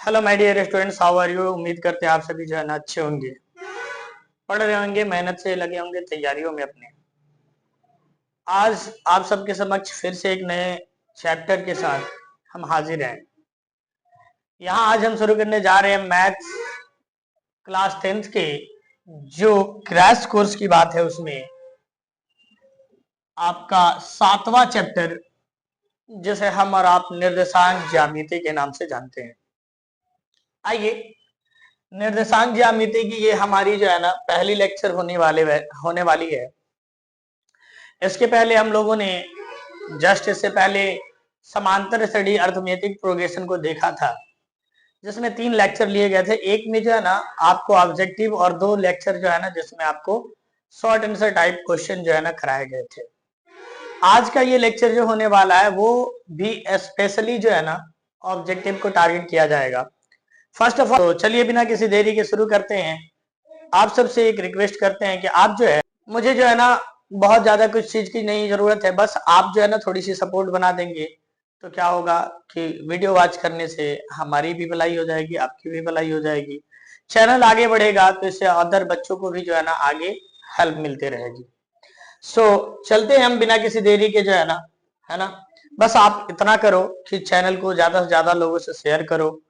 Hello my dear students, how are you. उम्मीद करते हैं आप सभी जो है ना अच्छे होंगे, पढ़ रहे होंगे, मेहनत से लगे होंगे तैयारियों में अपने। आज आप सबके समक्ष फिर से एक नए चैप्टर के साथ हम हाजिर हैं। यहाँ आज हम शुरू करने जा रहे हैं मैथ्स क्लास 10th के जो क्रैश कोर्स की बात है, उसमें आपका 7वां चैप्टर, जिसे हम और आप निर्देशांक ज्यामिति के नाम से जानते हैं। आइए, निर्देशांक ज्यामिति की ये हमारी जो है ना पहली लेक्चर होने वाली है। इसके पहले हम लोगों ने जस्ट इससे पहले समांतर स्टडी अर्थमेटिक प्रोग्रेशन को देखा था, जिसमें 3 लेक्चर लिए गए थे। एक में जो है ना आपको ऑब्जेक्टिव और 2 लेक्चर जो है ना जिसमें आपको शॉर्ट आंसर टाइप क्वेश्चन जो है ना कराए गए थे। आज का ये लेक्चर जो होने वाला है वो भी स्पेशली जो है ना ऑब्जेक्टिव को टारगेट किया जाएगा। फर्स्ट ऑफ ऑल तो चलिए बिना किसी देरी के शुरू करते हैं। आप सबसे एक रिक्वेस्ट करते हैं कि आप जो है मुझे जो है ना बहुत ज्यादा कुछ चीज की नहीं जरूरत है, बस आप जो है ना थोड़ी सी सपोर्ट बना देंगे तो क्या होगा कि वीडियो वॉच करने से हमारी भी भलाई हो जाएगी, आपकी भी भलाई हो जाएगी, चैनल आगे बढ़ेगा, तो इससे अदर बच्चों को भी जो है ना आगे हेल्प मिलती रहेगी। चलते हैं हम बिना किसी देरी के जो है ना, बस आप इतना करो कि चैनल को ज्यादा से ज्यादा लोगों से शेयर करो,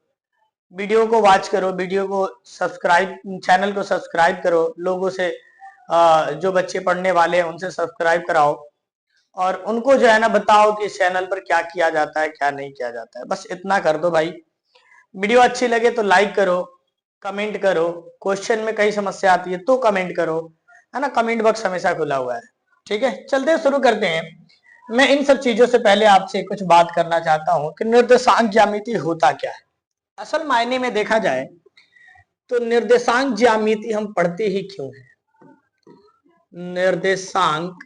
वीडियो को वॉच करो, वीडियो को सब्सक्राइब, चैनल को सब्सक्राइब करो, लोगों से जो बच्चे पढ़ने वाले हैं उनसे सब्सक्राइब कराओ और उनको जो है ना बताओ कि इस चैनल पर क्या किया जाता है क्या नहीं किया जाता है। बस इतना कर दो भाई। वीडियो अच्छी लगे तो लाइक करो, कमेंट करो, क्वेश्चन में कहीं समस्या आती है तो कमेंट करो, है ना। कमेंट बॉक्स हमेशा खुला हुआ है। ठीक है, चलते हैं, शुरू करते हैं। मैं इन सब चीजों से पहले आपसे कुछ बात करना चाहता हूं कि निर्देशांक ज्यामिति होता क्या है। असल मायने में देखा जाए तो निर्देशांक ज्यामिति हम पढ़ते ही क्यों है। निर्देशांक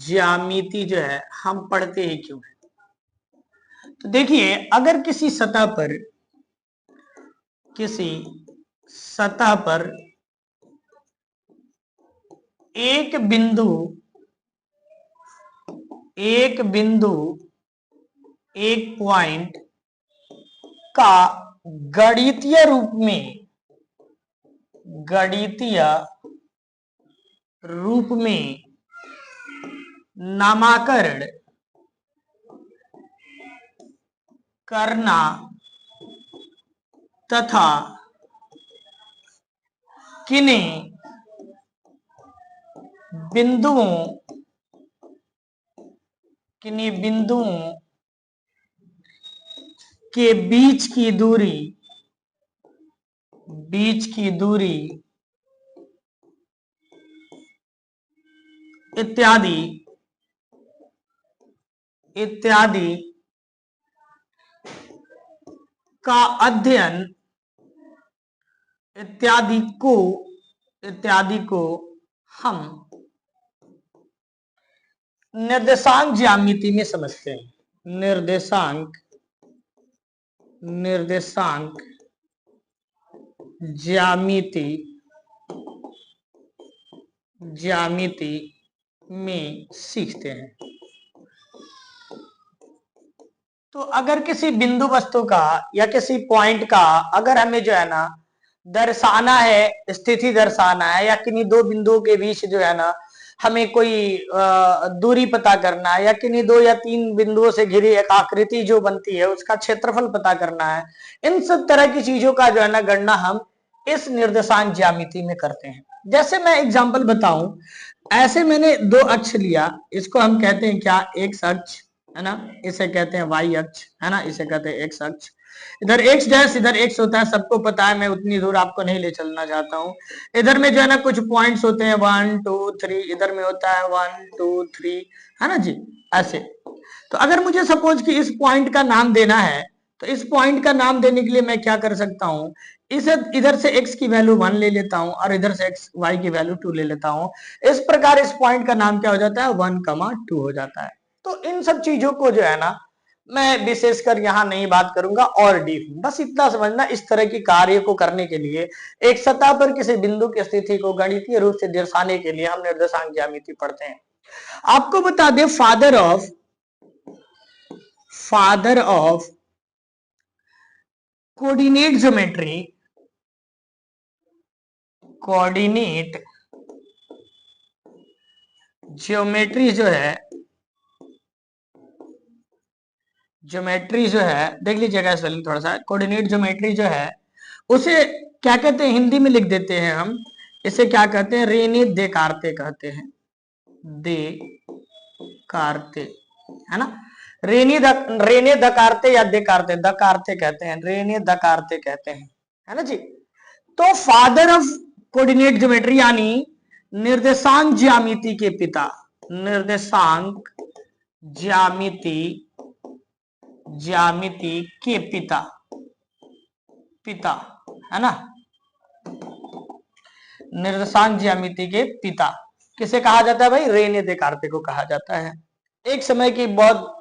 ज्यामिति जो है हम पढ़ते ही क्यों है। तो देखिए, अगर किसी सतह पर एक एक पॉइंट का गणितीय रूप में नामकरण करना तथा किन्हीं बिंदुओं के बीच की दूरी इत्यादि का अध्ययन इत्यादि को हम निर्देशांक ज्यामिति में समझते हैं। निर्देशांक ज्यामिति में सीखते हैं। तो अगर किसी बिंदु वस्तु का या किसी पॉइंट का अगर हमें जो है ना दर्शाना है, स्थिति दर्शाना है, या किन्हीं 2 बिंदुओं के बीच जो है ना हमें कोई दूरी पता करना है, या किन्हीं 2 या 3 बिंदुओं से घिरी एक आकृति जो बनती है उसका क्षेत्रफल पता करना है, इन सब तरह की चीजों का जो है ना गणना हम इस निर्देशांक ज्यामिति में करते हैं। जैसे मैं एग्जांपल बताऊं, ऐसे मैंने 2 अक्ष लिया, इसको हम कहते हैं क्या, एक्स अक्ष, है ना, इसे कहते हैं वाई अक्ष, है ना, इसे कहते हैं एक्स अक्ष। इधर एक्स डैश, इधर एक्स होता है, सबको पता है, मैं उतनी दूर आपको नहीं ले चलना चाहता हूँ। इधर में जो है ना कुछ पॉइंट्स होते हैं 1 2 3, इधर में होता है 1 2 3, है ना जी, ऐसे। तो अगर मुझे सपोज कि इस पॉइंट का नाम देना है, तो इस पॉइंट का नाम देने के लिए मैं क्या कर सकता हूँ, इधर से x की वैल्यू 1 ले लेता हूं और इधर से y की वैल्यू 2 ले लेता हूं। इस प्रकार इस पॉइंट का नाम क्या हो जाता है, 1,2 हो जाता है। तो इन सब चीजों को जो है ना मैं विशेषकर यहाँ नहीं बात करूंगा और डीप, बस इतना समझना, इस तरह की कार्य को करने के लिए एक सतह पर किसी बिंदु की स्थिति को गणितीय रूप से दर्शाने के लिए हम निर्देशांक ज्यामिति पढ़ते हैं। आपको बता दे फादर ऑफ कोऑर्डिनेट ज्योमेट्री जो है देख लीजिएगा स्पेलिंग थोड़ा सा। कोऑर्डिनेट ज्योमेट्री जो है उसे क्या कहते हैं, हिंदी में लिख देते हैं हम, इसे क्या कहते हैं, रेने देकार्ते कहते हैं, देकार्ते, है ना। रेने दकारते या देकारते, दकारते कहते हैं, रेने दकारते कहते हैं, है ना जी। तो फादर ऑफ कोऑर्डिनेट ज्योमेट्री यानी निर्देशांक ज्यामिति के पिता, निर्देशांक ज्यामिति के पिता, है ना। निर्देशांक ज्यामिति के पिता किसे कहा जाता है भाई, रेने देकार्ते को कहा जाता है। एक समय की बहुत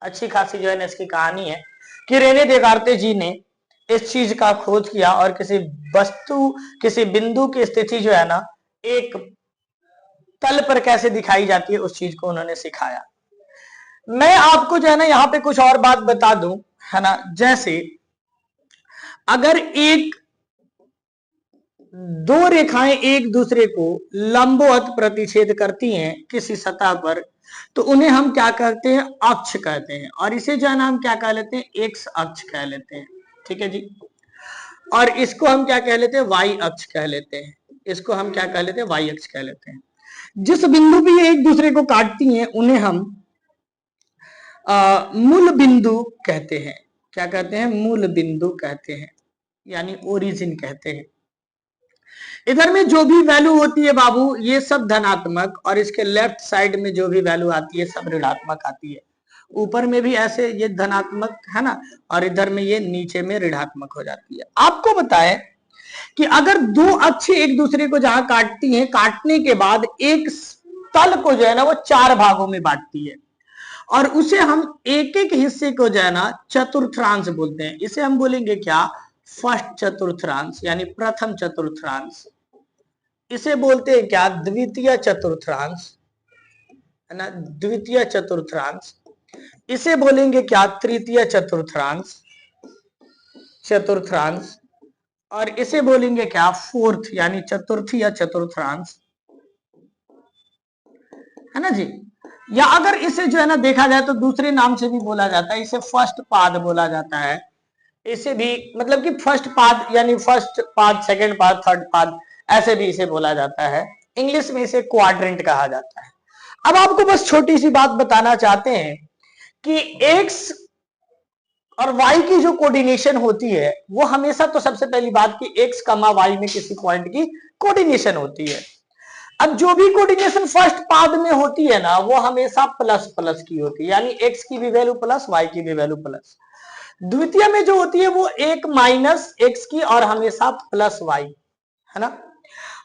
अच्छी खासी जो है ना इसकी कहानी है कि रेने देकार्ते जी ने इस चीज का खोज किया और किसी बिंदु की स्थिति जो है ना एक तल पर कैसे दिखाई जाती है उस चीज को उन्होंने सिखाया। मैं आपको जो है ना यहाँ पे कुछ और बात बता दूं, है ना। जैसे अगर दो रेखाएं एक दूसरे को लंबवत प्रतिच्छेद करती हैं किसी सतह पर, तो उन्हें हम क्या कहते हैं, अक्ष कहते हैं। और इसे जो है ना हम क्या कह लेते हैं, एक्स अक्ष कह लेते हैं, ठीक है जी। और इसको हम क्या कह लेते हैं, वाई अक्ष कह लेते हैं, इसको हम क्या कह लेते हैं, वाई अक्ष कह लेते हैं। जिस बिंदु पे ये एक दूसरे को काटती हैं उन्हें हम मूल बिंदु कहते हैं। क्या कहते हैं, मूल बिंदु कहते हैं, यानी ओरिजिन कहते हैं। इधर में जो भी वैल्यू होती है बाबू ये सब धनात्मक, और इसके लेफ्ट साइड में जो भी वैल्यू आती है सब ऋणात्मक आती है। ऊपर में भी ऐसे ये धनात्मक है ना, और इधर में ये नीचे में ऋणात्मक हो जाती है। आपको बताएं कि अगर दो अक्षें एक दूसरे को जहां काटती हैं, काटने के बाद एक तल को जो है ना वो 4 भागों में बांटती है, और उसे हम एक एक हिस्से को जो है ना चतुर्थांश बोलते हैं। इसे हम बोलेंगे क्या, फर्स्ट चतुर्थांश यानी प्रथम चतुर्थांश। इसे बोलते हैं क्या, द्वितीय चतुर्थांश, है ना, द्वितीय चतुर्थांश। इसे बोलेंगे क्या, तृतीय चतुर्थांश। और इसे बोलेंगे क्या, फोर्थ यानी चतुर्थी या चतुर्थांश, है ना जी। या अगर इसे जो है ना देखा जाए तो दूसरे नाम से भी बोला जाता है, इसे फर्स्ट पाद बोला जाता है। इसे भी मतलब कि फर्स्ट पाद यानी फर्स्ट पाद, सेकंड पाद, थर्ड पाद, ऐसे भी इसे बोला जाता है। इंग्लिश में इसे क्वाड्रेंट कहा जाता है। अब आपको बस छोटी सी बात बताना चाहते हैं कि एक्स और वाई की जो कोऑर्डिनेशन होती है वो हमेशा, तो सबसे पहली बात कि एक्स कमा वाई में किसी पॉइंट की कोऑर्डिनेशन होती है। अब जो भी कोऑर्डिनेशन फर्स्ट पाद में होती है ना वो हमेशा प्लस प्लस की होती है, यानी एक्स की भी वैल्यू प्लस, वाई की भी वैल्यू प्लस। द्वितीय में जो होती है वो एक माइनस एक्स की और हमेशा प्लस वाई, है ना।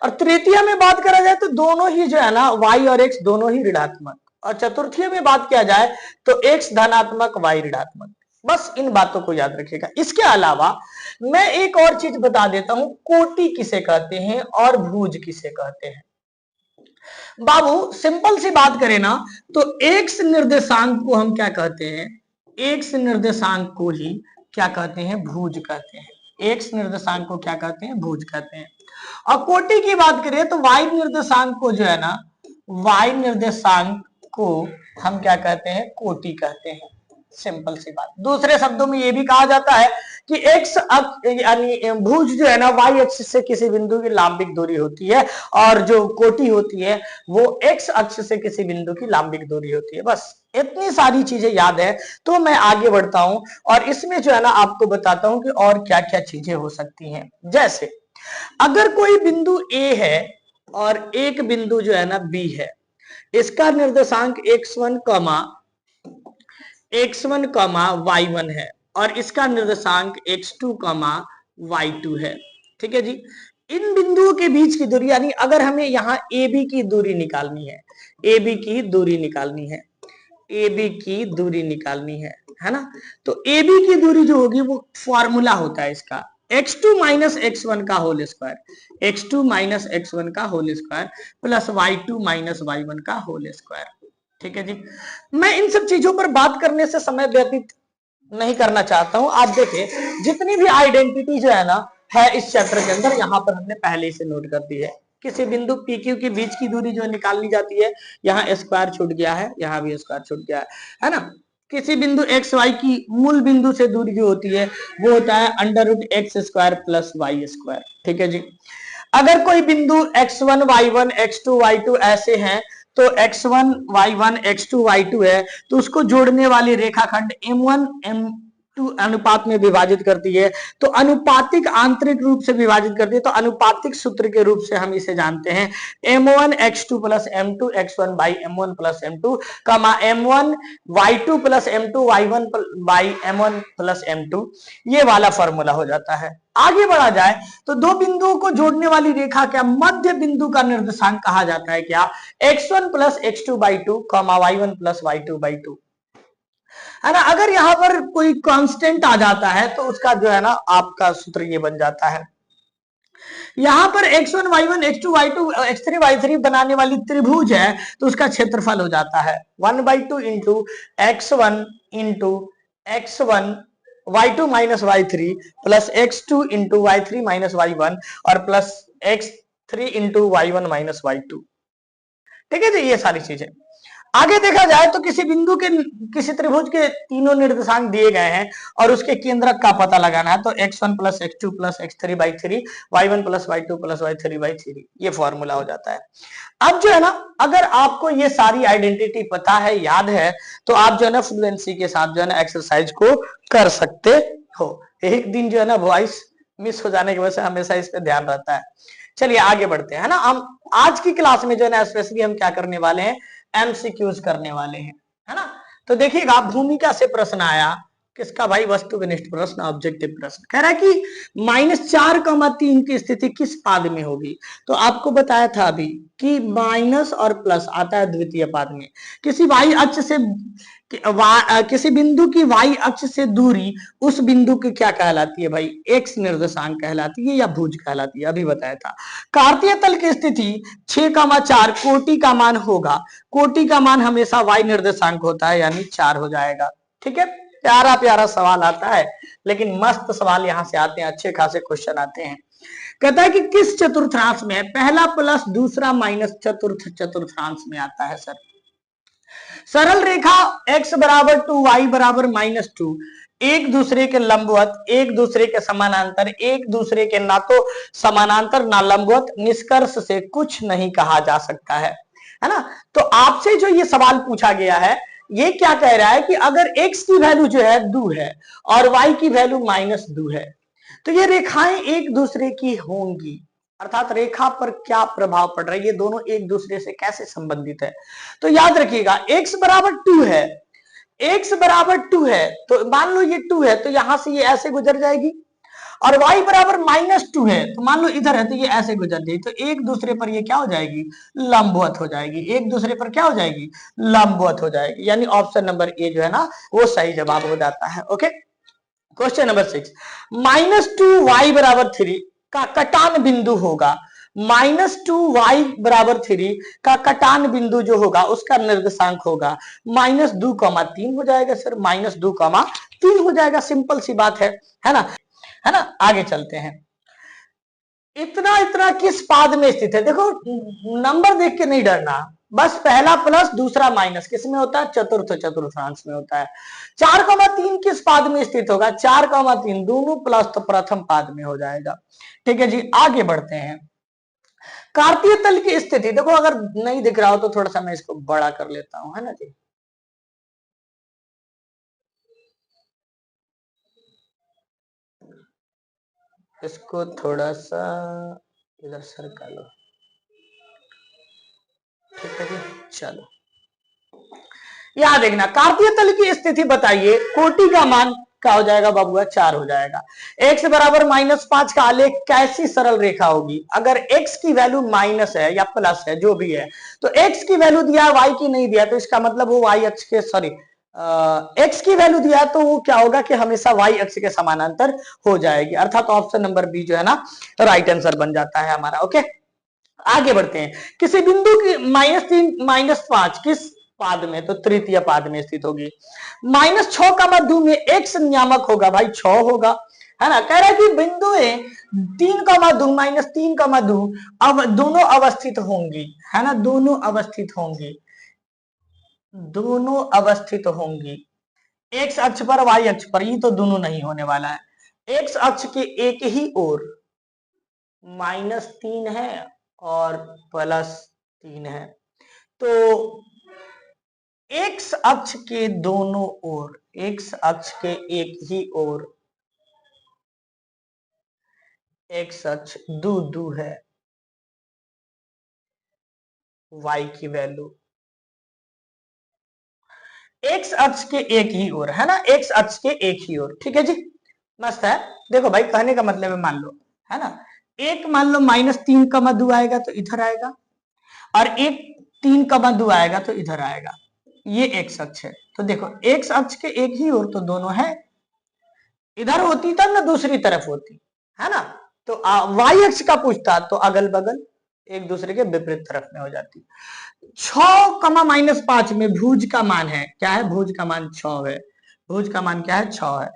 और तृतीय में बात करा जाए तो दोनों ही जो है ना वाई और एक्स दोनों ही ऋणात्मक, और चतुर्थीय में बात किया जाए तो एक्स धनात्मक, वाई ऋणात्मक। बस इन बातों को याद रखिएगा। इसके अलावा मैं एक और चीज बता देता हूं, कोटि किसे कहते हैं और भुज किसे कहते हैं। बाबू सिंपल सी बात करें ना तो एक्स निर्देशांक को हम क्या कहते हैं, एक्स निर्देशांक को ही क्या कहते हैं, भुज कहते हैं। एक्स निर्देशांक को क्या कहते हैं, भुज कहते हैं। और कोटि की बात करें तो वाई निर्देशांक को जो है ना, वाई निर्देशांक को हम क्या कहते हैं, कोटि कहते हैं। सिंपल सी बात। दूसरे शब्दों में यह भी कहा जाता है कि एक्स यानी भुज जो है ना वाई अक्ष से किसी बिंदु की लांबिक दूरी होती है, और जो कोटि होती है वो एक्स अक्ष से किसी बिंदु की लांबिक दूरी होती है। बस इतनी सारी चीजें याद है तो मैं आगे बढ़ता हूं और इसमें जो है ना आपको बताता हूं कि और क्या क्या चीजें हो सकती हैं। जैसे अगर कोई बिंदु ए है और एक बिंदु जो है ना बी है, इसका निर्देशांक x1 y1 है और इसका निर्देशांक x2 y2 है, ठीक है जी। इन बिंदुओं के बीच की दूरी, यानी अगर हमें यहाँ AB की दूरी निकालनी है, AB की दूरी निकालनी है, AB की दूरी निकालनी है ना, तो AB की दूरी जो होगी वो फॉर्मूला होता है इसका, x2 माइनस x1 का whole square, x2 minus x1 का whole square plus y2 minus y1 का होल स्क्वायर। ठीक है जी, मैं इन सब चीजों पर बात करने से समय व्यतीत नहीं करना चाहता हूं। आप देखें जितनी भी आइडेंटिटी जो है ना है इस चैप्टर के अंदर, यहां पर हमने पहले से नोट कर दी है। किसी बिंदु पी क्यू के बीच की दूरी जो निकालनी जाती है, यहाँ स्क्वायर छूट गया है, यहाँ भी स्क्वायर छूट गया है ना। किसी बिंदु एक्स वाई की मूल बिंदु से दूरी जो होती है वो होता है under root x square plus y square. ठीक है जी, अगर कोई बिंदु x1 y1 x2 y2 ऐसे हैं तो x1 y1 x2 y2 है तो उसको जोड़ने वाली रेखाखंड m1 m2 अनुपात में विभाजित करती है, तो अनुपातिक आंतरिक रूप से विभाजित करती है, तो अनुपातिक सूत्र के रूप से हम इसे जानते हैं m1 x2 plus m2 x1 by m1 plus m2 कमा m1 y2 plus m2 y1 by m1 plus m2, ये वाला फॉर्मूला हो जाता है। आगे बढ़ा जाए तो दो बिंदुओं को जोड़ने वाली रेखा क्या मध्य बिंदु का निर्देशांक कहा जाता है क्या x1 plus x2 by 2 comma y1 plus y2 by 2, है ना। अगर यहां पर कोई कांस्टेंट आ जाता है तो उसका जो है ना आपका सूत्र ये बन जाता है। यहां पर x1 y1 x2 y2 x3 y3 बनाने वाली त्रिभुज है तो उसका क्षेत्रफल हो जाता है 1/2 into x1 into x1 y2 minus y3 plus x2 into y3 minus y1 और plus x3 into y1 minus y2। ठीक है जी, ये सारी चीजें। आगे देखा जाए तो किसी बिंदु के किसी त्रिभुज के तीनों निर्देशांक दिए गए हैं और उसके केंद्रक का पता लगाना है, तो x1 plus x2 plus x3 by 3 y1 plus y2 plus y3 by 3, ये फॉर्मूला हो जाता है। अब जो है ना अगर आपको ये सारी आइडेंटिटी पता है, याद है, तो आप जो है ना फ्लुएंसी के साथ जो है ना एक्सरसाइज को कर सकते हो। एक दिन जो है ना वॉइस मिस हो जाने की वजह से हमेशा इस पे ध्यान रहता है। चलिए आगे बढ़ते हैं, है ना। हम आज की क्लास में जो है ना स्पेशली हम क्या करने वाले हैं, एमसीक्यूज करने वाले हैं, है ना। तो देखिएगा भूमिका से प्रश्न आया, किसका भाई, वस्तुनिष्ठ प्रश्न, ऑब्जेक्टिव प्रश्न। कह रहा है कि -4,3 की स्थिति किस पाद में होगी। तो आपको बताया था अभी कि माइनस और प्लस आता है द्वितीय पाद में। किसी वाई अक्ष से किसी बिंदु की वाई अक्ष से दूरी उस बिंदु की क्या कहलाती है भाई, एक्स निर्देशांक कहलाती है या भुज कहलाती है, अभी बताया था। कार्तीय तल की स्थिति 6,4 कोटि का मान होगा। कोटि का मान हमेशा वाई निर्देशांक होता है यानी 4 हो जाएगा। ठीक है, प्यारा प्यारा सवाल आता है, लेकिन मस्त सवाल यहां से आते हैं, अच्छे खासे क्वेश्चन आते हैं। कहता है कि किस चतुर्थांश में, पहला प्लस दूसरा माइनस चतुर्थांश में आता है सर। सरल रेखा x बराबर 2 y बराबर -2 एक दूसरे के लंबवत, एक दूसरे के समानांतर, एक दूसरे के ना तो समानांतर ना लंबवत, निष्कर्ष से कुछ नहीं कहा जा सकता है ना। तो आपसे जो ये सवाल पूछा गया है ये क्या कह रहा है कि अगर x की वैल्यू जो है 2 है और y की वैल्यू -2 है तो ये रेखाएं एक दूसरे की होंगी, अर्थात रेखा पर क्या प्रभाव पड़ रहा है, ये दोनों एक दूसरे से कैसे संबंधित है। तो याद रखिएगा x बराबर 2 है, x बराबर 2 है तो मान लो ये 2 है तो यहां से ये ऐसे गुजर जाएगी, और y बराबर -2 है तो मान लो इधर है तो ये ऐसे गुजर जाएगी, तो एक दूसरे पर ये क्या हो जाएगी, लंबवत हो जाएगी, एक दूसरे पर क्या हो जाएगी, लंबवत हो जाएगी। यानी ऑप्शन नंबर ए जो है ना वो सही जवाब हो जाता है। ओके, क्वेश्चन नंबर 6, -2y बराबर 3 का कटान बिंदु होगा। -2y बराबर 3 का कटान बिंदु जो होगा उसका निर्देशांक होगा -2,3 हो जाएगा सर, -2,3 हो जाएगा, सिंपल सी बात है ना, है ना। आगे चलते हैं, इतना इतना किस पाद में स्थित है। देखो नंबर देख के नहीं डरना, बस पहला प्लस दूसरा माइनस किस में होता है, चतुर्थांश में होता है। 4,3 किस पाद में स्थित होगा, 4,3 दोनों प्लस तो प्रथम पाद में हो जाएगा। ठीक है जी, आगे बढ़ते हैं। कार्तीय तल की स्थिति देखो, अगर नहीं दिख रहा हो तो थोड़ा सा मैं इसको बड़ा कर लेता हूं, है ना जी। इसको थोड़ा सा इधर सर्कल लो, ठीक है जी। चलो यहां देखना, कार्तीय तल की स्थिति बताइए, कोटि का मान क्या हो जाएगा बाबूआ, 4 हो जाएगा। x बराबर -5 का आलेख कैसी सरल रेखा होगी। अगर x की वैल्यू माइनस है या प्लस है जो भी है, तो x की वैल्यू दिया है y की नहीं दिया, तो इसका मतलब वो y अक्ष के, सॉरी एक्स की वैल्यू दिया तो वो क्या होगा कि हमेशा वाई अक्ष के समानांतर हो जाएगी, अर्थात ऑप्शन नंबर बी जो है ना राइट आंसर बन जाता है हमारा। ओके, आगे बढ़ते हैं। किसी बिंदु की -3 -5 किस पाद में, तो तृतीय पाद में स्थित होगी। -6 का मध्य में एक्स नियामक होगा भाई, 6 होगा, है ना। कह रहा है कि बिंदु 3 का मध्य -3 का मध्य अब दोनों अवस्थित होंगी, है ना, दोनों अवस्थित होंगी, दोनों अवस्थित होंगी एक्स अक्ष पर वाई अक्ष पर, ये तो दोनों नहीं होने वाला है। एक्स अक्ष के एक ही ओर -3 है और +3 है, तो एक्स अक्ष के दोनों ओर, एक्स अक्ष के एक ही ओर एक्स अक्ष दू है वाई की वैल्यू, एक्स अक्ष के एक ही ओर, है ना, एक्स अक्ष के एक ही ओर, ठीक है जी, मस्त है। देखो भाई कहने का मतलब है, मान लो, है ना, एक मान लो -3 का मध्य आएगा तो इधर आएगा, और एक 3 का मध्य आएगा तो इधर आएगा, ये एक्स अक्ष है। तो देखो एक्स अक्ष के एक ही ओर तो दोनों है, इधर होती तब ना दूसरी तरफ होती, है ना। तो वाई अक्ष का पूछता तो अगल बगल एक दूसरे के विपरीत तरफ में हो जाती। 6, -5 में भुज का मान है, क्या है, भुज का मान 6 है, भुज का मान क्या है, 6 है।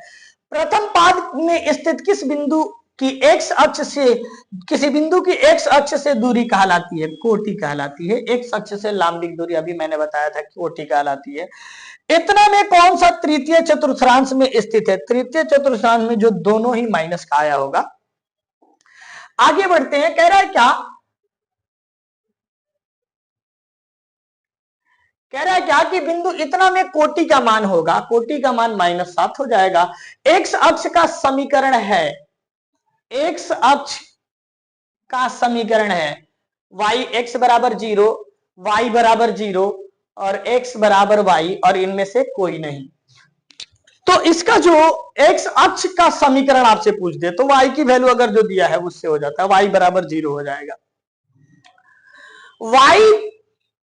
प्रथम पाद में स्थित किस बिंदु की एक्स अक्ष से, किसी बिंदु की एक्स अक्ष से दूरी कहलाती है, कोटि कहलाती है। एक्स अक्ष से लांबिक दूरी अभी मैंने बताया था कोटि कहलाती है। इतना में कौन सा तृतीय चतुर्थांश में स्थित है, तृतीय चतुर्थांश में जो दोनों ही माइनस का आया होगा। आगे बढ़ते हैं, कह रहा है क्या, कह रहा है क्या कि बिंदु इतना में कोटि का मान होगा, कोटि का मान -7 हो जाएगा। एक्स अक्ष का समीकरण है, एक्स अक्ष का समीकरण है y x बराबर 0, y बराबर 0 और x बराबर y, और इनमें से कोई नहीं। तो इसका जो x अक्ष का समीकरण आपसे पूछ दे तो y की वैल्यू अगर जो दिया है उससे हो जाता है, y बराबर 0 हो जाएगा। y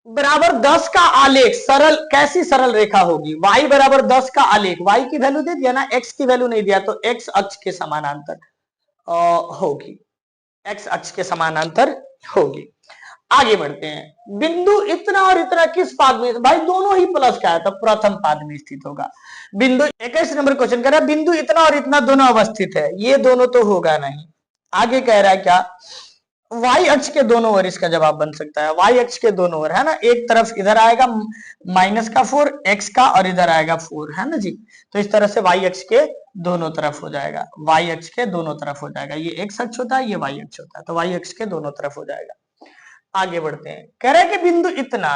बराबर 10 का आलेख, सरल, कैसी सरल रेखा होगी, y बराबर 10 का आलेख, y की वैल्यू दे दिया ना, x की वैल्यू नहीं दिया, तो x अक्ष के समानांतर होगी, x अक्ष के समानांतर होगी। आगे बढ़ते हैं, बिंदु इतना और इतना किस पाद में, भाई दोनों ही प्लस का है तो प्रथम पाद में स्थित होगा। बिंदु 21 नंबर क्वेश्चन कह रहा है बिंदु इतना और इतना दोनों अवस्थित है, ये दोनों तो होगा नहीं। आगे कह रहा है क्या, वाई अक्ष के दोनों ओर, इसका जवाब बन सकता है वाई अक्ष के दोनों ओर, है ना, एक तरफ इधर आएगा -4 एक्स का और इधर आएगा 4, है ना जी। तो इस तरह से वाई अक्ष के दोनों तरफ हो जाएगा, वाई अक्ष के दोनों तरफ हो जाएगा, ये एक्स अक्ष होता है, ये वाई अक्ष होता है, तो वाई अक्ष के दोनों तरफ हो जाएगा। आगे बढ़ते हैं, कह रहे हैं कि बिंदु इतना,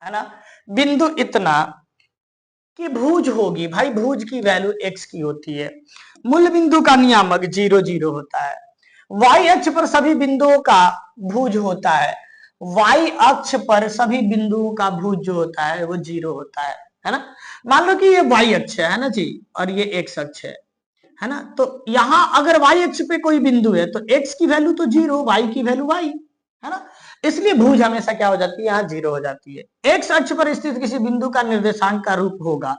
है ना, बिंदु इतना की भुज होगी, भाई भुज की वैल्यू x की होती है, मूल बिंदु का नियामक 0 0 होता है, y अक्ष पर सभी बिंदुओं का भुज होता है, y अक्ष पर सभी बिंदुओं का भुज जो होता है वो 0 होता है ना। मान लो कि ये y अक्ष है ना जी, और ये x अक्ष है ना, तो यहां अगर y अक्ष पे कोई बिंदु है तो x की वैल्यू तो 0, y की वैल्यू y, है ना, इसलिए भुज हमेशा क्या हो जाती है, यहाँ 0 हो जाती है। एक्स अक्ष पर स्थित किसी बिंदु का निर्देशांक का रूप होगा,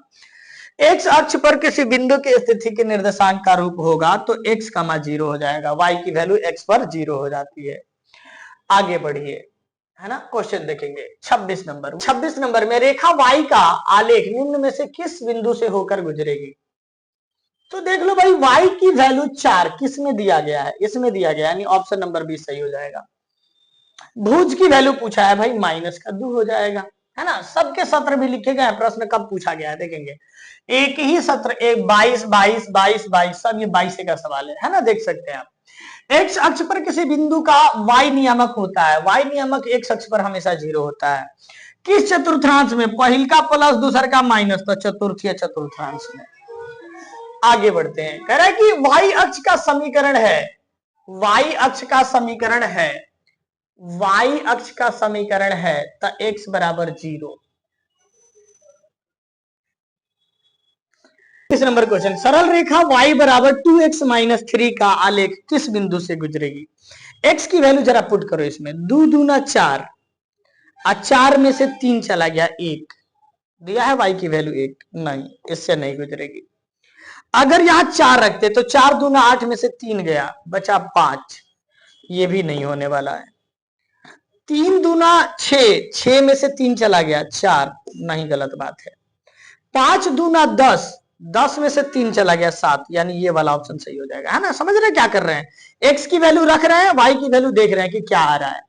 एक्स अक्ष पर किसी बिंदु की स्थिति के निर्देशांक का रूप होगा तो x का मान 0 हो जाएगा, y की वैल्यू x पर 0 हो जाती है। आगे बढ़िए, है ना, क्वेश्चन देखेंगे 26 नंबर। 26 नंबर में रेखा y का आलेख निम्न में से किस बिंदु से होकर गुजरेगी। तो देख लो भाई y की वैल्यू 4 किस में दिया गया है, इसमें दिया गया, यानी ऑप्शन नंबर 20 सही हो जाएगा। भुज की वैल्यू पूछा है भाई -2 हो जाएगा, है ना। सबके सत्र भी लिखे गए, प्रश्न कब पूछा गया है देखेंगे, एक ही सत्र, एक 22 22 22 22 सब ये 22 का सवाल है ना, देख सकते हैं आप। एक्स अक्ष पर किसी बिंदु का y नियामक होता है, y नियामक एक्स अक्ष पर हमेशा 0 होता है। किस चतुर्थांश में, पहिल का प्लस दूसर का माइनस, तो चतुर्थीय चतुर्थांश में। आगे बढ़ते हैं, कह रहा है कि y अक्ष का समीकरण है, y अक्ष का समीकरण है, y अक्ष का समीकरण है तो x बराबर 0। इस नंबर क्वेश्चन, सरल रेखा y बराबर 2x - 3 का आलेख किस बिंदु से गुजरेगी। x की वैल्यू जरा पुट करो इसमें, 2 दूना 4, और 4 में से 3 चला गया 1, दिया है y की वैल्यू 1, नहीं, इससे नहीं गुजरेगी। अगर यहाँ 4 रखते तो 4 दूना 8 में से 3 गया, बचा 5, ये भी नहीं होने वाला है। 3 दूना 6, 6 में से 3 चला गया 4, नहीं, गलत बात है। 5 दूना 10, 10 में से 3 चला गया 7, यानी ये वाला ऑप्शन सही हो जाएगा, है ना। समझ रहे हैं क्या कर रहे हैं, x की वैल्यू रख रहे हैं, y की वैल्यू देख रहे हैं कि क्या आ रहा है।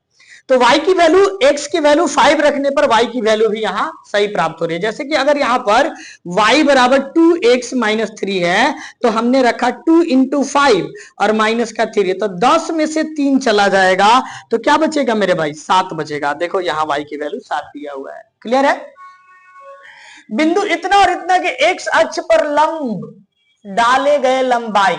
तो y की वैल्यू, x की वैल्यू 5 रखने पर y की वैल्यू भी यहां सही प्राप्त हो रही है। जैसे कि अगर यहां पर y बराबर 2x माइनस 3 है, तो हमने रखा 2 इंटू 5 और माइनस का 3, तो 10 में से 3 चला जाएगा, तो क्या बचेगा मेरे भाई, 7 बचेगा। देखो यहाँ y की वैल्यू 7 दिया हुआ है, क्लियर है। बिंदु इतना और इतना के x अक्ष पर लंब डाले गए लंबाई,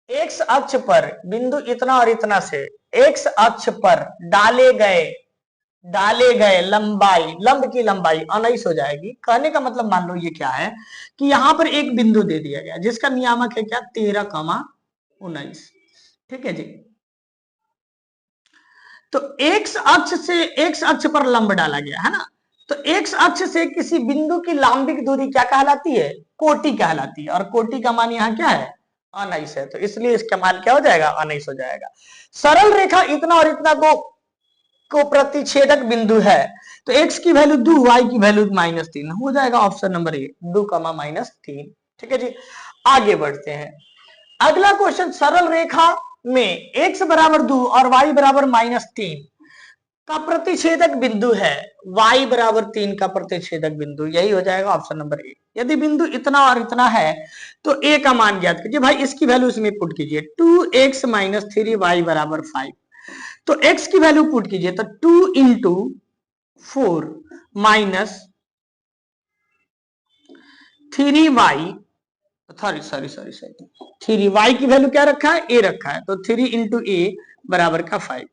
x अक्ष पर बिंदु इतना और इतना से x अक्ष पर डाले गए लंबाई, लंब की लंबाई 19 हो जाएगी। कहने का मतलब मान लो ये क्या है कि यहां पर एक बिंदु दे दिया गया जिसका नियामक है क्या, 13,19, ठीक है जी। तो x अक्ष पर लंब डाला गया है ना, तो x अक्ष से किसी बिंदु की लांबिक दूरी क्या कहलाती है, कोटि कहलाती है, और कोटि का मान यहाँ क्या है, 19 है, तो इसलिए इसका मान क्या हो जाएगा, 19 हो जाएगा। सरल रेखा इतना और इतना को प्रतिच्छेदक बिंदु है, तो x की वैल्यू 2, y की वैल्यू -3 हो जाएगा, ऑप्शन नंबर ए 2, -3, ठीक है जी। आगे बढ़ते हैं, अगला क्वेश्चन, सरल रेखा में x बराबर 2 और y बराबर -3 का प्रतिच्छेदक बिंदु है, y बराबर 3 का प्रतिच्छेदक बिंदु, यही हो जाएगा ऑप्शन नंबर ए। यदि बिंदु इतना और इतना है तो a का मान ज्ञात कीजिए। भाई इसकी वैल्यू इसमें पुट कीजिए, 2x - 3y बराबर 5, तो x की वैल्यू पुट कीजिए, तो 2 into 4 minus 3y, sorry 3y की वैल्यू क्या रखा है, a रखा है, तो 3 इंटू ए बराबर का 5,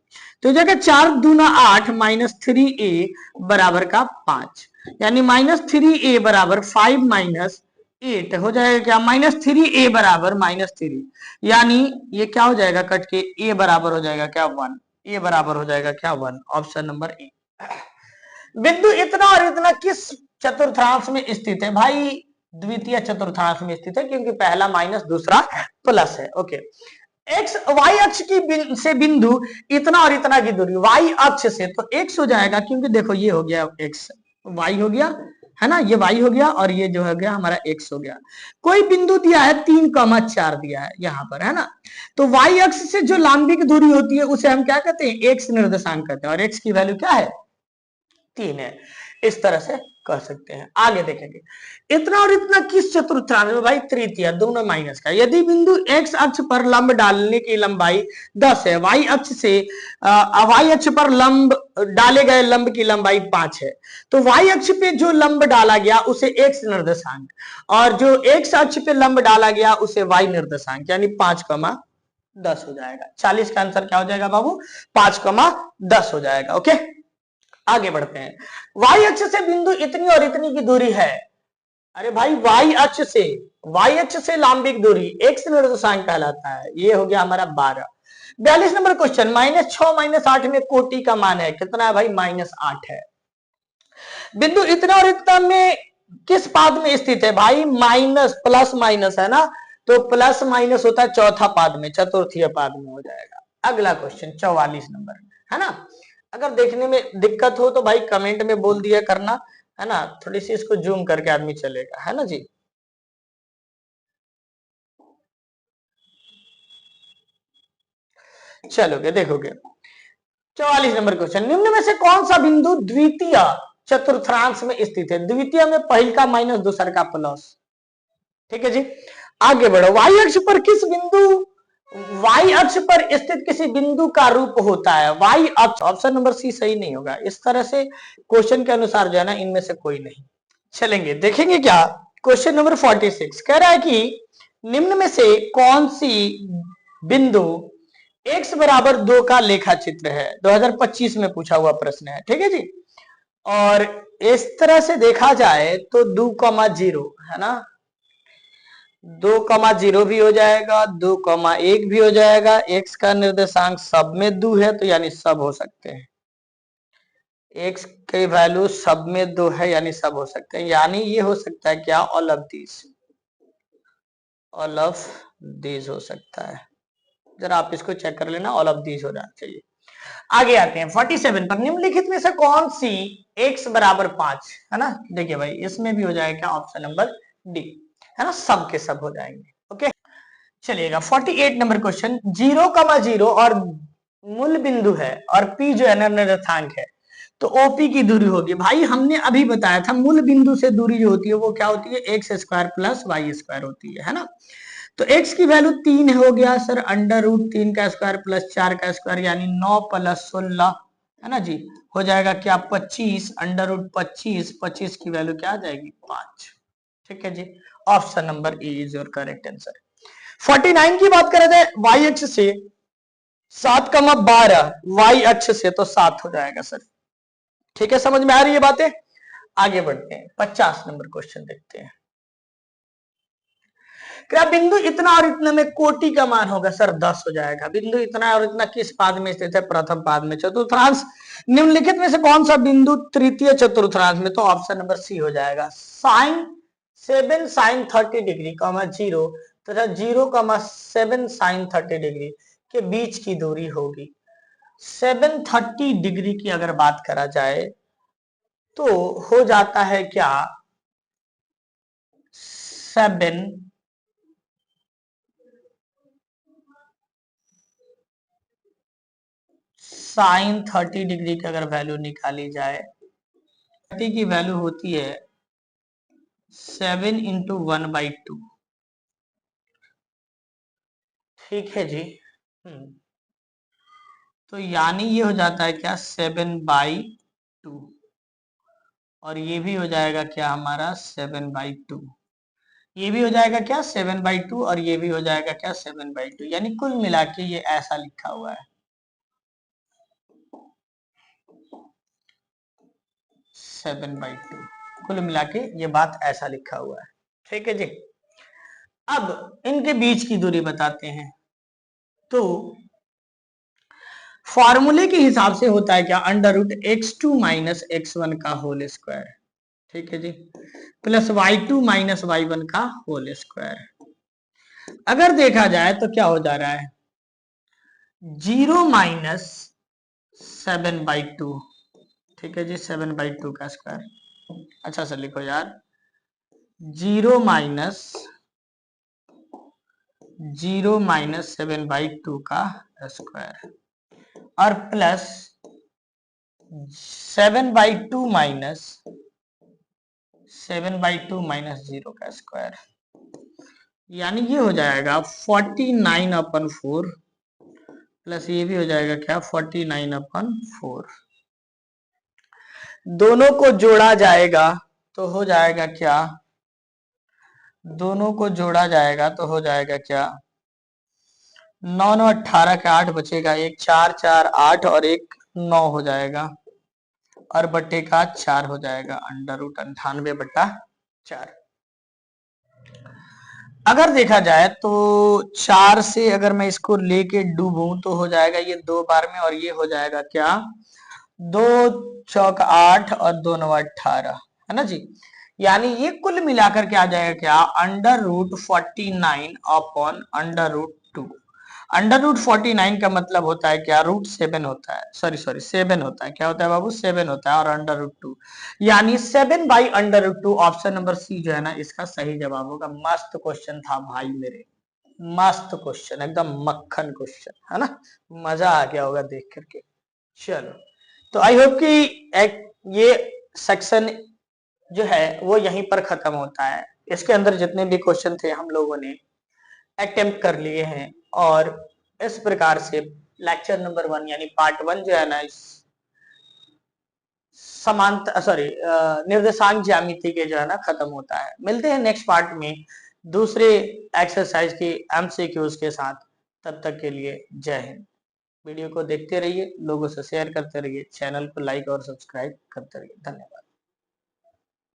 तो जगह 4 दूना 8 माइनस 3a बराबर का 5, यानी -3a बराबर 5 माइनस 8 हो जाएगा क्या, -3a बराबर -3, यानी ये क्या हो जाएगा कट के, a बराबर हो जाएगा क्या 1, a बराबर हो जाएगा क्या 1, ऑप्शन नंबर ए। बिंदु इतना और इतना किस चतुर्थांश में स्थित है, भाई द्वितीय चतुर्थांश में स्थित है, क्योंकि पहला माइनस दूसरा प्लस है। ओके, एक्स वाई अक्ष की से बिंदु इतना और इतना की दूरी, वाई अक्ष से तो एक्स हो जाएगा, क्योंकि देखो ये हो गया एक्स, वाई हो गया है ना, ये वाई हो गया और ये जो हो गया हमारा एक्स हो गया। कोई बिंदु दिया है 3,4 दिया है यहाँ पर, है ना, तो वाई अक्ष से जो लांबिक दूरी होती है उसे हम क्या कहते हैं, एक्स निर्देशांक कहते हैं, और एक्स की वैल्यू क्या है, 3 है। इस तरह से कर सकते हैं। आगे देखेंगे, इतना और इतना किस चतुर्थांश में, भाई तृतीय, दोनों माइनस का। यदि बिंदु x अक्ष पर लंब डालने की लंबाई 10 है, y अक्ष से y अक्ष पर लंब डाले गए लंब की लंबाई 5 है, तो y अक्ष पे जो लंब डाला गया उसे x निर्देशांक, और जो x अक्ष पे लंब डाला गया उसे y निर्देशांक, यानी 5,10 हो जाएगा। 40 का आंसर क्या हो जाएगा बाबू, 5,10 हो जाएगा। ओके, आगे बढ़ते हैं, y अक्ष से बिंदु इतनी और इतनी की दूरी है, अरे भाई y अक्ष से लांबिक दूरी x निर्देशांक कहलाता है, ये हो गया हमारा 12। 42 नंबर क्वेश्चन, -6 - 8 में कोटि का मान है कितना है भाई, -8 है। बिंदु इतना और इतना में किस पाद में स्थित है, भाई माइनस प्लस माइनस है ना, तो प्लस माइनस होता है चौथा पाद में, चतुर्थीय पाद में हो जाएगा। अगला क्वेश्चन 44 नंबर है ना, अगर देखने में दिक्कत हो तो भाई कमेंट में बोल दिया करना, है ना, थोड़ी सी इसको जूम करके आदमी चलेगा, है ना जी। चलोगे देखोगे, 44 नंबर क्वेश्चन, निम्न में से कौन सा बिंदु द्वितीय चतुर्थांश में स्थित है, द्वितीय में पहल का माइनस दूसर का प्लस, ठीक है जी। आगे बढ़ो, वाई अक्ष पर किस बिंदु, वाई अक्ष पर स्थित किसी बिंदु का रूप होता है, वाई अक्ष, ऑप्शन नंबर सी सही नहीं होगा। इस तरह से क्वेश्चन के अनुसार जो है ना, इनमें से कोई नहीं। चलेंगे देखेंगे क्या, क्वेश्चन नंबर 46 कह रहा है कि निम्न में से कौन सी बिंदु x बराबर 2 का लेखा चित्र है, 2025 में पूछा हुआ प्रश्न है, ठीक है जी। और इस तरह से देखा जाए तो 2,0 है ना, 2,0 भी हो जाएगा, 2,1 भी हो जाएगा, x का निर्देशांक सब में 2 है, तो यानी सब हो सकते हैं। एक्स की वैल्यू सब में 2 है, यानी सब हो सकते हैं, यानी ये हो सकता है क्या, ऑल ऑफ दीज हो सकता है। जरा आप इसको चेक कर लेना, ऑल ऑफ दीज हो जाना चाहिए। आगे आते हैं 47 पर, निम्नलिखित में से कौन सी x बराबर 5 है ना। देखिए भाई, इसमें भी हो जाएगा क्या, ऑप्शन नंबर डी है ना, सब के सब हो जाएंगे। ओके, चलिएगा 48 नंबर क्वेश्चन, 0,0 और मूल बिंदु है और p जो है ना निर्देशांक है, तो OP की दूरी होगी। भाई हमने अभी बताया था मूल बिंदु से दूरी जो होती है वो क्या होती है, x square plus y square होती है ना। तो x की वैल्यू 3 हो गया सर, अंडर रूट 3 का स्क्वायर प्लस 4 का स्क्वायर, यानी 9 प्लस 16 है ना जी, हो जाएगा क्या 25, अंडर रूट 25, 25 की वैल्यू क्या आ जाएगी 5। ठीक है जी, option number A is your correct answer. 49 की बात करें जाए वाई अक्ष से 7,12, वाई अक्ष से तो 7 हो जाएगा सर। ठीक है, समझ में आ रही है बातें। आगे बढ़ते हैं 50 नंबर क्वेश्चन देखते हैं। क्या बिंदु इतना और इतना में कोटि का मान होगा सर, 10 हो जाएगा। बिंदु इतना और इतना किस पाद में स्थित है, प्रथम पाद में। चतुर्थांश निम्नलिखित में से कौन सा बिंदु तृतीय चतुर्थांश में, तो ऑप्शन नंबर सी हो जाएगा। साइन 7 साइन 30 डिग्री कॉमा 0 तथा 0,7 साइन 30 डिग्री के बीच की दूरी होगी। 730 डिग्री की अगर बात करा जाए तो हो जाता है क्या, 7 साइन 30 डिग्री की अगर वैल्यू निकाली जाए, 30 की वैल्यू होती है 7 इंटू 1/2। ठीक है जी। तो यानी ये हो जाता है क्या 7/2, और ये भी हो जाएगा क्या हमारा 7/2, ये भी हो जाएगा क्या 7/2, और ये भी हो जाएगा क्या 7/2, यानी कुल मिला के ये ऐसा लिखा हुआ है 7/2, कुल मिला के ये बात ऐसा लिखा हुआ है। ठीक है जी, अब इनके बीच की दूरी बताते हैं। तो फॉर्मूले के हिसाब से होता है क्या, under root x2 minus x1 का होल स्क्वायर। ठीक है जी, प्लस y2 माइनस y1 का होल स्क्वायर। अगर देखा जाए तो क्या हो जा रहा है, 0 माइनस 7/2। ठीक है जी, 7/2 का स्क्वायर। अच्छा सर लिखो यार, 0 माइनस 7/2 का स्क्वायर, और प्लस 7/2 माइनस 0 का स्क्वायर, यानी ये हो जाएगा 49/4, प्लस ये भी हो जाएगा क्या 49/4। दोनों को जोड़ा जाएगा तो हो जाएगा क्या, दोनों को जोड़ा जाएगा तो हो जाएगा क्या, 9 9 18 का 8 बचेगा, एक 4 4 8 और एक 9 हो जाएगा, और बट्टे का 4 हो जाएगा, अंडर रूट 98/4। अगर देखा जाए तो 4 से अगर मैं इसको लेके डूबूं तो हो जाएगा ये 2 बार में, और ये हो जाएगा क्या 2 चौक 8 और 2 9 18 है ना जी, यानी ये कुल मिलाकर के आ जाएगा क्या, under root 49 upon under root 2। Under root 49 का मतलब होता है क्या, रूट 7 होता है, सॉरी 7 होता है, क्या होता है बाबू 7 होता है, और अंडर रूट 2 यानी 7/√2। ऑप्शन नंबर सी जो है ना इसका सही जवाब होगा। मस्त क्वेश्चन था भाई मेरे, मस्त क्वेश्चन, एकदम मक्खन क्वेश्चन है ना, मजा आ गया होगा देख करके। चलो, तो आई होप कि एक ये सेक्शन जो है वो यहीं पर खत्म होता है। इसके अंदर जितने भी क्वेश्चन थे हम लोगों ने अटेम्प्ट कर लिए हैं, और इस प्रकार से लेक्चर नंबर 1 यानी पार्ट 1 जो है ना इस समांतर सॉरी निर्देशांक ज्यामिति के जो है ना खत्म होता है। मिलते हैं नेक्स्ट पार्ट में दूसरे एक्सरसाइज की एमसीक्यूज के साथ। तब तक के लिए जय हिंद। वीडियो को देखते रहिए, लोगों से शेयर करते रहिए, चैनल को लाइक और सब्सक्राइब करते रहिए। धन्यवाद।